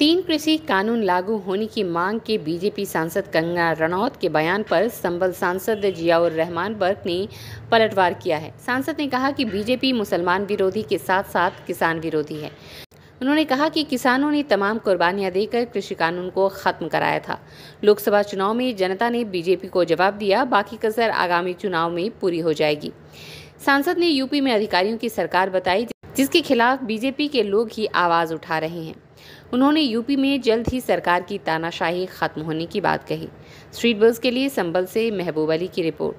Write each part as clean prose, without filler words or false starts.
तीन कृषि कानून लागू होने की मांग के बीजेपी सांसद कंगना रनौत के बयान पर संभल सांसद जियाउर रहमान बर्क ने पलटवार किया है। सांसद ने कहा कि बीजेपी मुसलमान विरोधी के साथ साथ किसान विरोधी है। उन्होंने कहा कि किसानों ने तमाम कुर्बानियां देकर कृषि कानून को खत्म कराया था। लोकसभा चुनाव में जनता ने बीजेपी को जवाब दिया, बाकी कसर आगामी चुनाव में पूरी हो जाएगी। सांसद ने यूपी में अधिकारियों की सरकार बताई जिसके खिलाफ बीजेपी के लोग ही आवाज उठा रहे हैं। उन्होंने यूपी में जल्द ही सरकार की तानाशाही खत्म होने की बात कही। स्ट्रीट बज़ के लिए संभल से महबूब अली की रिपोर्ट।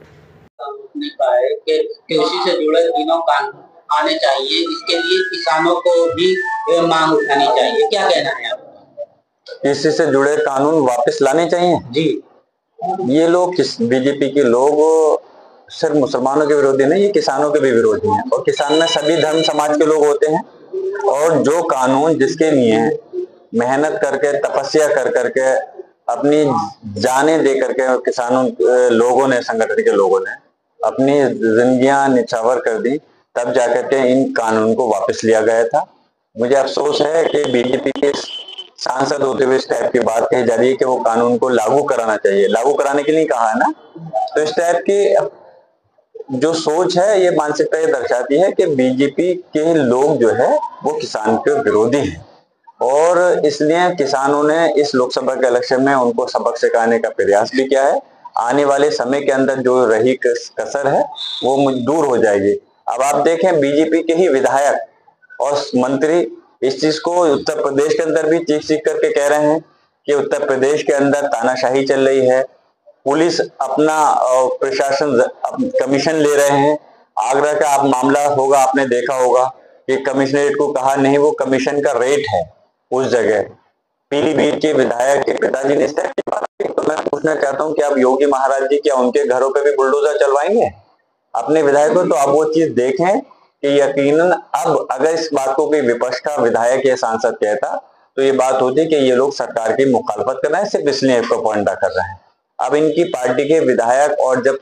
कृषि से जुड़े तीनों कानून आने चाहिए, इसके लिए किसानों को भी मांग उठानी चाहिए। क्या कहना है आपका? कृषि से जुड़े कानून वापस लाने चाहिए जी। ये लोग बीजेपी के लोग सिर्फ मुसलमानों के विरोधी नहीं, ये किसानों के भी विरोधी हैं। और किसान में सभी धर्म समाज के लोग होते हैं। और जो कानून जिसके लिए मेहनत करके तपस्या कर करके अपनी जानें दे करके किसानों लोगों ने, संगठन के लोगों ने अपनी जिंदगियां निछावर कर दी, तब जाकर के इन कानून को वापस लिया गया था। मुझे अफसोस है कि बीजेपी के सांसद होते हुए इस टाइप की बात कही जा रही है कि वो कानून को लागू कराना चाहिए। लागू कराने के लिए कहा है ना, तो इस टाइप की जो सोच है, ये मानसिकता ये दर्शाती है कि बीजेपी के लोग जो है वो किसान के विरोधी हैं। और इसलिए किसानों ने इस लोकसभा के इलेक्शन में उनको सबक सिखाने का प्रयास भी किया है। आने वाले समय के अंदर जो रही कसर है वो दूर हो जाएगी। अब आप देखें, बीजेपी के ही विधायक और मंत्री इस चीज को उत्तर प्रदेश के अंदर भी चीख करके कह रहे हैं कि उत्तर प्रदेश के अंदर तानाशाही चल रही है, पुलिस अपना प्रशासन कमीशन ले रहे हैं। आगरा का आप मामला होगा, आपने देखा होगा कि कमिश्नरेट को कहा नहीं, वो कमीशन का रेट है उस जगह। पीलीभीत के विधायक के पिताजी ने इस तरह की बात की। तो मैं पूछना चाहता हूं कि आप योगी महाराज जी क्या उनके घरों पे भी बुलडोजर चलवाएंगे अपने विधायकों? तो आप वो चीज देखें कि यकीनन अब अगर इस बात को कोई विपक्ष का विधायक या सांसद कहता तो ये बात होती कि ये लोग सरकार की मुखालफत कर रहे हैं, सिर्फ इसलिए प्रोपेगेंडा कर रहे हैं। अब इनकी पार्टी के विधायक और जब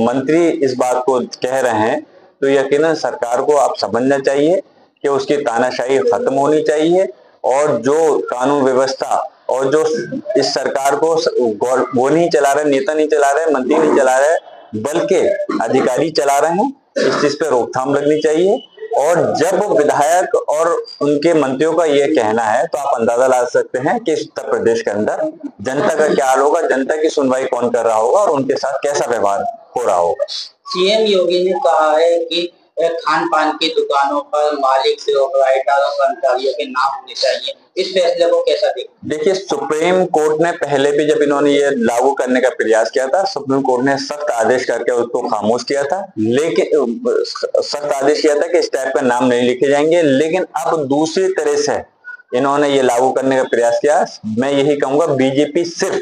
मंत्री इस बात को कह रहे हैं तो यकीनन सरकार को आप समझना चाहिए कि उसकी तानाशाही खत्म होनी चाहिए। और जो कानून व्यवस्था और जो इस सरकार को वो नहीं चला रहे, नेता नहीं चला रहे, मंत्री नहीं चला रहे, बल्कि अधिकारी चला रहे हैं, इस चीज पे रोकथाम लगनी चाहिए। और जब विधायक और उनके मंत्रियों का ये कहना है तो आप अंदाजा ला सकते हैं कि उत्तर प्रदेश के अंदर जनता का क्या हाल होगा, जनता की सुनवाई कौन कर रहा होगा और उनके साथ कैसा व्यवहार हो रहा होगा। सीएम योगी ने कहा है कि खान पान की दुकानों पर मालिक से ऑपरेटर और कर्मचारियों के नाम होने चाहिए। इस फैसले को कैसा देखते? देखिए, सुप्रीम कोर्ट ने पहले भी जब इन्होंने ये लागू करने का प्रयास किया था, सुप्रीम कोर्ट ने सख्त आदेश करके उसको खामोश किया था। लेकिन सख्त आदेश किया था कि इस टाइप का नाम नहीं लिखे जाएंगे। लेकिन अब दूसरी तरह से इन्होंने ये लागू करने का प्रयास किया। मैं यही कहूंगा, बीजेपी सिर्फ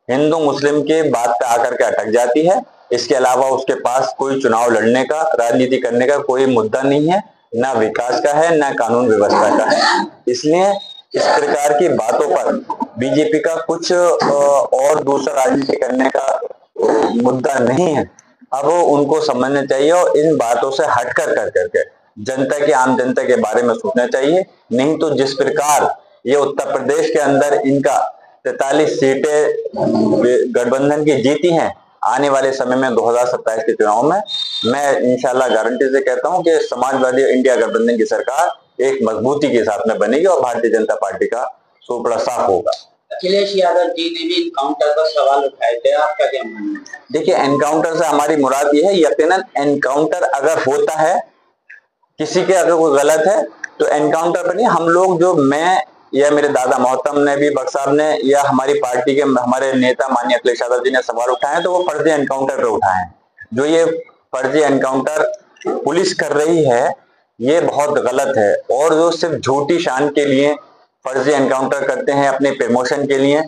हिंदू मुस्लिम के बात पे आकर के अटक जाती है। इसके अलावा उसके पास कोई चुनाव लड़ने का, राजनीति करने का कोई मुद्दा नहीं है, ना विकास का है, ना कानून व्यवस्था का है। इसलिए इस प्रकार की बातों पर बीजेपी का कुछ और दूसरा राजनीति करने का मुद्दा नहीं है। अब उनको समझना चाहिए और इन बातों से हट कर करके जनता की, आम जनता के बारे में सोचना चाहिए। नहीं तो जिस प्रकार ये उत्तर प्रदेश के अंदर इनका 43 सीटें गठबंधन की जीती हैं, आने वाले समय में 2027 के चुनाव में मैं इंशाल्लाह गारंटी से कहता हूं कि समाजवादी इंडिया गठबंधन की सरकार एक मजबूती के साथ में बनेगी और भारतीय जनता पार्टी का सुपड़ा साफ होगा। अखिलेश यादव जी ने भी एनकाउंटर पर सवाल उठाए थे, आपका क्या मानना है? देखिए, एनकाउंटर से हमारी मुराद ये है, यकीनन एनकाउंटर अगर होता है, किसी के अगर कोई गलत है तो एनकाउंटर पर नहीं। हम लोग जो, मैं या मेरे दादा मोहतम ने भी, बख्श साहब ने, या हमारी पार्टी के हमारे नेता माननीय अखिलेश यादव जी ने सवाल उठाए तो वो फर्जी एनकाउंटर पे उठाए। जो ये फर्जी एनकाउंटर पुलिस कर रही है ये बहुत गलत है। और जो सिर्फ झूठी शान के लिए फर्जी एनकाउंटर करते हैं अपने प्रमोशन के लिए,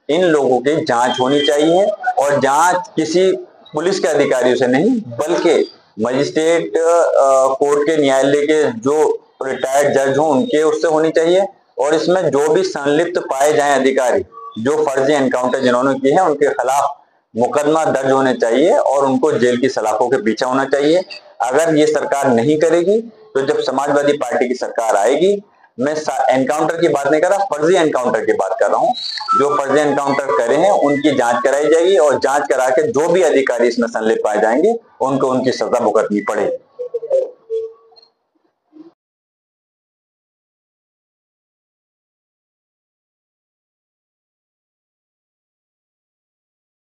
इन लोगों की जांच होनी चाहिए। और जांच किसी पुलिस के अधिकारियों से नहीं, बल्कि मजिस्ट्रेट कोर्ट के, न्यायालय के जो रिटायर्ड जज हों उनके उससे होनी चाहिए। और इसमें जो भी संलिप्त पाए जाएं अधिकारी, जो फर्जी एनकाउंटर जिन्होंने किए हैं, उनके खिलाफ मुकदमा दर्ज होने चाहिए और उनको जेल की सलाखों के पीछे होना चाहिए। अगर ये सरकार नहीं करेगी तो जब समाजवादी पार्टी की सरकार आएगी, मैं एनकाउंटर की बात नहीं कर रहा, फर्जी एनकाउंटर की बात कर रहा हूँ। जो फर्जी एनकाउंटर करे हैं उनकी जांच कराई जाएगी और जांच करा के जो भी अधिकारी इसमें संलिप्त पाए जाएंगे उनको उनकी सजा भुगतनी पड़ेगी।